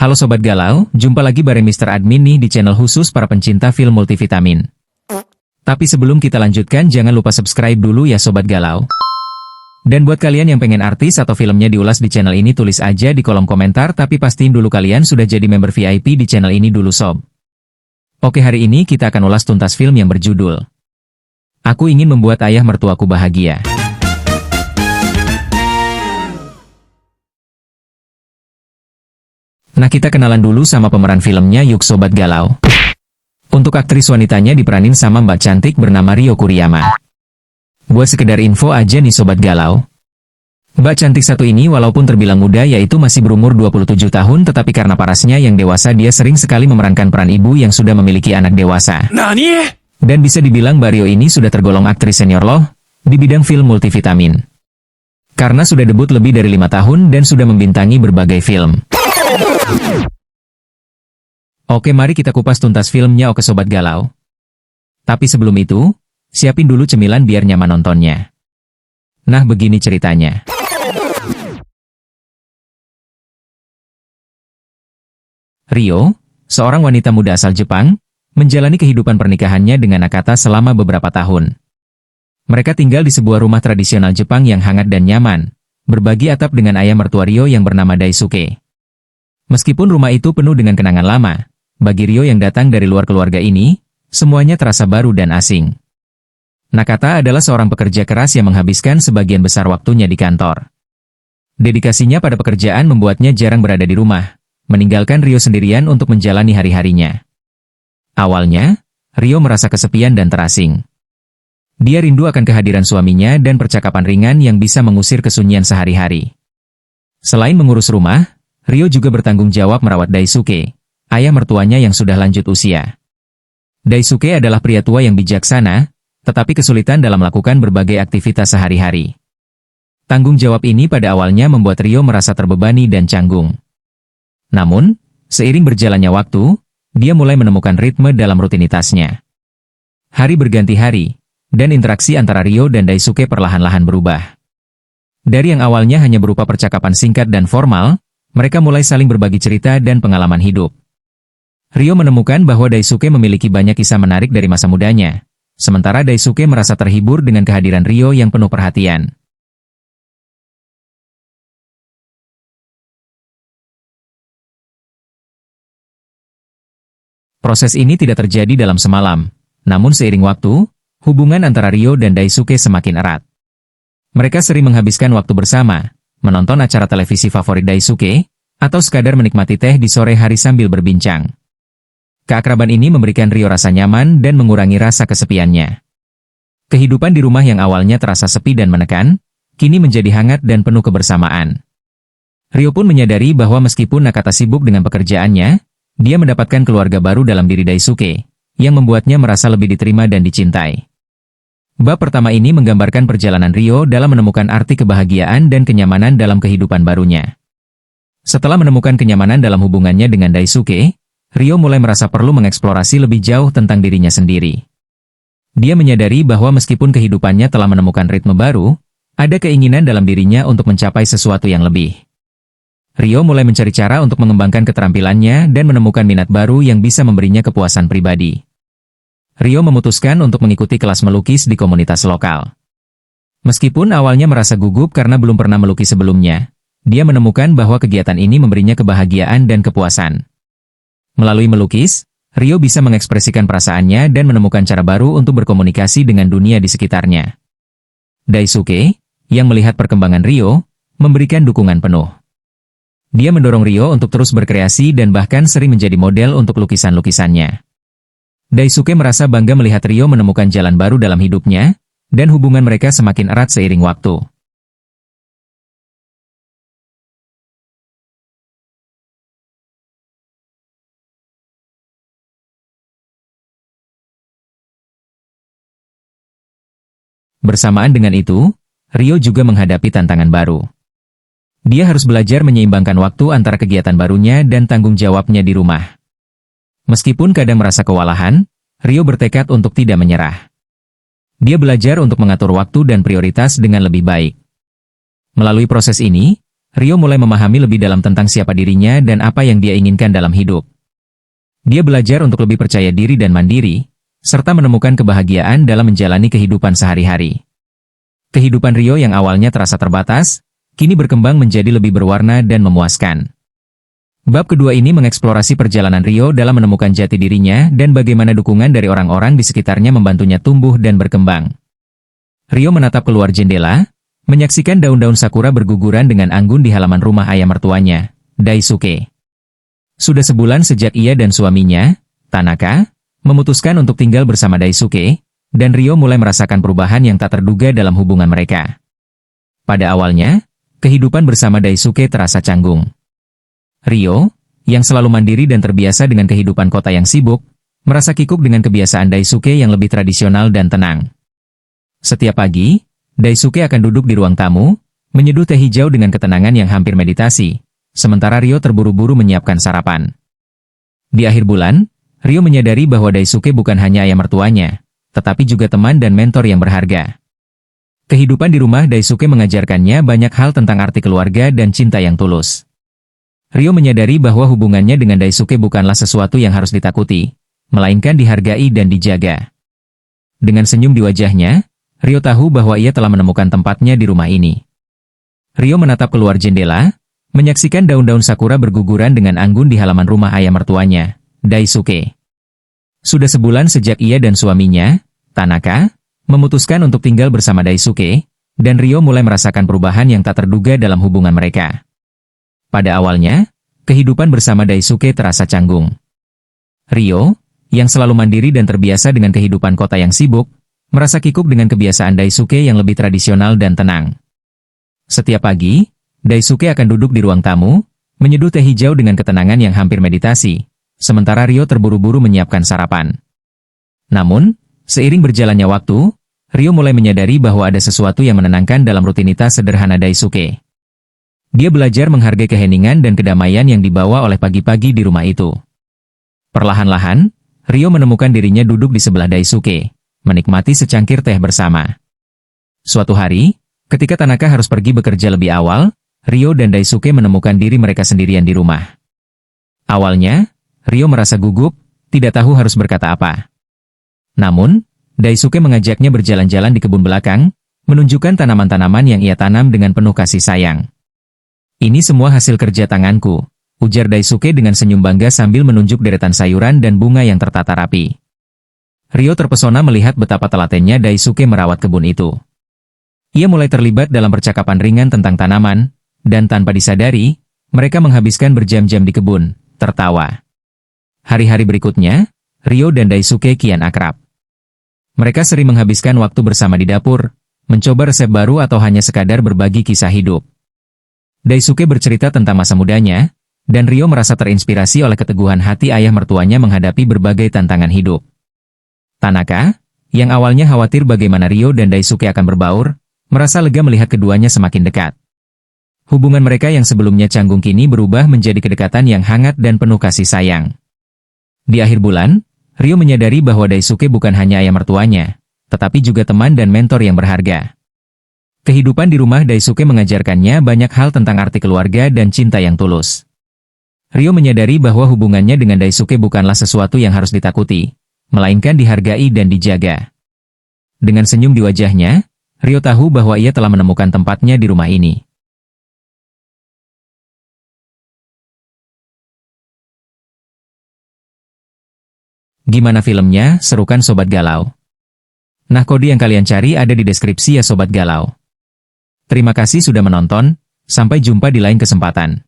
Halo Sobat Galau, jumpa lagi bareng Mr. Admin nih di channel khusus para pencinta film multivitamin. Tapi sebelum kita lanjutkan jangan lupa subscribe dulu ya Sobat Galau. Dan buat kalian yang pengen artis atau filmnya diulas di channel ini tulis aja di kolom komentar tapi pastiin dulu kalian sudah jadi member VIP di channel ini dulu sob. Oke, hari ini kita akan ulas tuntas film yang berjudul Aku Ingin Membuat Ayah Mertuaku Bahagia. Nah, kita kenalan dulu sama pemeran filmnya yuk Sobat Galau. Untuk aktris wanitanya diperanin sama Mbak cantik bernama Rio Kuriyama. Buat sekedar info aja nih Sobat Galau. Mbak cantik satu ini walaupun terbilang muda yaitu masih berumur 27 tahun tetapi karena parasnya yang dewasa dia sering sekali memerankan peran ibu yang sudah memiliki anak dewasa. Nani? Dan bisa dibilang Mbak Rio ini sudah tergolong aktris senior loh di bidang film multivitamin. Karena sudah debut lebih dari 5 tahun dan sudah membintangi berbagai film. Oke, mari kita kupas tuntas filmnya oke Sobat Galau. Tapi sebelum itu, siapin dulu cemilan biar nyaman nontonnya. Nah, begini ceritanya. Rio, seorang wanita muda asal Jepang, menjalani kehidupan pernikahannya dengan Nakata selama beberapa tahun. Mereka tinggal di sebuah rumah tradisional Jepang yang hangat dan nyaman, berbagi atap dengan ayah mertua Rio yang bernama Daisuke. Meskipun rumah itu penuh dengan kenangan lama, bagi Rio yang datang dari luar keluarga ini, semuanya terasa baru dan asing. Nakata adalah seorang pekerja keras yang menghabiskan sebagian besar waktunya di kantor. Dedikasinya pada pekerjaan membuatnya jarang berada di rumah, meninggalkan Rio sendirian untuk menjalani hari-harinya. Awalnya, Rio merasa kesepian dan terasing. Dia rindu akan kehadiran suaminya dan percakapan ringan yang bisa mengusir kesunyian sehari-hari. Selain mengurus rumah, Rio juga bertanggung jawab merawat Daisuke, ayah mertuanya yang sudah lanjut usia. Daisuke adalah pria tua yang bijaksana, tetapi kesulitan dalam melakukan berbagai aktivitas sehari-hari. Tanggung jawab ini pada awalnya membuat Rio merasa terbebani dan canggung. Namun, seiring berjalannya waktu, dia mulai menemukan ritme dalam rutinitasnya. Hari berganti hari, dan interaksi antara Rio dan Daisuke perlahan-lahan berubah. Dari yang awalnya hanya berupa percakapan singkat dan formal, mereka mulai saling berbagi cerita dan pengalaman hidup. Rio menemukan bahwa Daisuke memiliki banyak kisah menarik dari masa mudanya, sementara Daisuke merasa terhibur dengan kehadiran Rio yang penuh perhatian. Proses ini tidak terjadi dalam semalam, namun seiring waktu, hubungan antara Rio dan Daisuke semakin erat. Mereka sering menghabiskan waktu bersama, menonton acara televisi favorit Daisuke, atau sekadar menikmati teh di sore hari sambil berbincang. Keakraban ini memberikan Rio rasa nyaman dan mengurangi rasa kesepiannya. Kehidupan di rumah yang awalnya terasa sepi dan menekan, kini menjadi hangat dan penuh kebersamaan. Rio pun menyadari bahwa meskipun Nakata sibuk dengan pekerjaannya, dia mendapatkan keluarga baru dalam diri Daisuke, yang membuatnya merasa lebih diterima dan dicintai. Bab pertama ini menggambarkan perjalanan Rio dalam menemukan arti kebahagiaan dan kenyamanan dalam kehidupan barunya. Setelah menemukan kenyamanan dalam hubungannya dengan Daisuke, Rio mulai merasa perlu mengeksplorasi lebih jauh tentang dirinya sendiri. Dia menyadari bahwa meskipun kehidupannya telah menemukan ritme baru, ada keinginan dalam dirinya untuk mencapai sesuatu yang lebih. Rio mulai mencari cara untuk mengembangkan keterampilannya dan menemukan minat baru yang bisa memberinya kepuasan pribadi. Rio memutuskan untuk mengikuti kelas melukis di komunitas lokal. Meskipun awalnya merasa gugup karena belum pernah melukis sebelumnya, dia menemukan bahwa kegiatan ini memberinya kebahagiaan dan kepuasan. Melalui melukis, Rio bisa mengekspresikan perasaannya dan menemukan cara baru untuk berkomunikasi dengan dunia di sekitarnya. Daisuke, yang melihat perkembangan Rio, memberikan dukungan penuh. Dia mendorong Rio untuk terus berkreasi dan bahkan sering menjadi model untuk lukisan-lukisannya. Daisuke merasa bangga melihat Rio menemukan jalan baru dalam hidupnya, dan hubungan mereka semakin erat seiring waktu. Bersamaan dengan itu, Rio juga menghadapi tantangan baru. Dia harus belajar menyeimbangkan waktu antara kegiatan barunya dan tanggung jawabnya di rumah. Meskipun kadang merasa kewalahan, Rio bertekad untuk tidak menyerah. Dia belajar untuk mengatur waktu dan prioritas dengan lebih baik. Melalui proses ini, Rio mulai memahami lebih dalam tentang siapa dirinya dan apa yang dia inginkan dalam hidup. Dia belajar untuk lebih percaya diri dan mandiri, serta menemukan kebahagiaan dalam menjalani kehidupan sehari-hari. Kehidupan Rio yang awalnya terasa terbatas, kini berkembang menjadi lebih berwarna dan memuaskan. Bab kedua ini mengeksplorasi perjalanan Rio dalam menemukan jati dirinya dan bagaimana dukungan dari orang-orang di sekitarnya membantunya tumbuh dan berkembang. Rio menatap keluar jendela, menyaksikan daun-daun sakura berguguran dengan anggun di halaman rumah ayah mertuanya, Daisuke. Sudah sebulan sejak ia dan suaminya, Tanaka, memutuskan untuk tinggal bersama Daisuke, dan Rio mulai merasakan perubahan yang tak terduga dalam hubungan mereka. Pada awalnya, kehidupan bersama Daisuke terasa canggung. Rio, yang selalu mandiri dan terbiasa dengan kehidupan kota yang sibuk, merasa kikuk dengan kebiasaan Daisuke yang lebih tradisional dan tenang. Setiap pagi, Daisuke akan duduk di ruang tamu, menyeduh teh hijau dengan ketenangan yang hampir meditasi, sementara Rio terburu-buru menyiapkan sarapan. Di akhir bulan, Rio menyadari bahwa Daisuke bukan hanya ayah mertuanya, tetapi juga teman dan mentor yang berharga. Kehidupan di rumah Daisuke mengajarkannya banyak hal tentang arti keluarga dan cinta yang tulus. Rio menyadari bahwa hubungannya dengan Daisuke bukanlah sesuatu yang harus ditakuti, melainkan dihargai dan dijaga. Dengan senyum di wajahnya, Rio tahu bahwa ia telah menemukan tempatnya di rumah ini. Rio menatap keluar jendela, menyaksikan daun-daun sakura berguguran dengan anggun di halaman rumah ayah mertuanya, Daisuke. Sudah sebulan sejak ia dan suaminya, Tanaka, memutuskan untuk tinggal bersama Daisuke, dan Rio mulai merasakan perubahan yang tak terduga dalam hubungan mereka. Pada awalnya, kehidupan bersama Daisuke terasa canggung. Rio, yang selalu mandiri dan terbiasa dengan kehidupan kota yang sibuk, merasa kikuk dengan kebiasaan Daisuke yang lebih tradisional dan tenang. Setiap pagi, Daisuke akan duduk di ruang tamu, menyeduh teh hijau dengan ketenangan yang hampir meditasi, sementara Rio terburu-buru menyiapkan sarapan. Namun, seiring berjalannya waktu, Rio mulai menyadari bahwa ada sesuatu yang menenangkan dalam rutinitas sederhana Daisuke. Dia belajar menghargai keheningan dan kedamaian yang dibawa oleh pagi-pagi di rumah itu. Perlahan-lahan, Rio menemukan dirinya duduk di sebelah Daisuke, menikmati secangkir teh bersama. Suatu hari, ketika Tanaka harus pergi bekerja lebih awal, Rio dan Daisuke menemukan diri mereka sendirian di rumah. Awalnya, Rio merasa gugup, tidak tahu harus berkata apa. Namun, Daisuke mengajaknya berjalan-jalan di kebun belakang, menunjukkan tanaman-tanaman yang ia tanam dengan penuh kasih sayang. Ini semua hasil kerja tanganku, ujar Daisuke dengan senyum bangga sambil menunjuk deretan sayuran dan bunga yang tertata rapi. Rio terpesona melihat betapa telatennya Daisuke merawat kebun itu. Ia mulai terlibat dalam percakapan ringan tentang tanaman, dan tanpa disadari, mereka menghabiskan berjam-jam di kebun, tertawa. Hari-hari berikutnya, Rio dan Daisuke kian akrab. Mereka sering menghabiskan waktu bersama di dapur, mencoba resep baru atau hanya sekadar berbagi kisah hidup. Daisuke bercerita tentang masa mudanya, dan Rio merasa terinspirasi oleh keteguhan hati ayah mertuanya menghadapi berbagai tantangan hidup. Tanaka, yang awalnya khawatir bagaimana Rio dan Daisuke akan berbaur, merasa lega melihat keduanya semakin dekat. Hubungan mereka yang sebelumnya canggung kini berubah menjadi kedekatan yang hangat dan penuh kasih sayang. Di akhir bulan, Rio menyadari bahwa Daisuke bukan hanya ayah mertuanya, tetapi juga teman dan mentor yang berharga. Kehidupan di rumah Daisuke mengajarkannya banyak hal tentang arti keluarga dan cinta yang tulus. Rio menyadari bahwa hubungannya dengan Daisuke bukanlah sesuatu yang harus ditakuti, melainkan dihargai dan dijaga. Dengan senyum di wajahnya, Rio tahu bahwa ia telah menemukan tempatnya di rumah ini. Gimana filmnya? Seru kan Sobat Galau? Nah, kode yang kalian cari ada di deskripsi ya Sobat Galau. Terima kasih sudah menonton, sampai jumpa di lain kesempatan.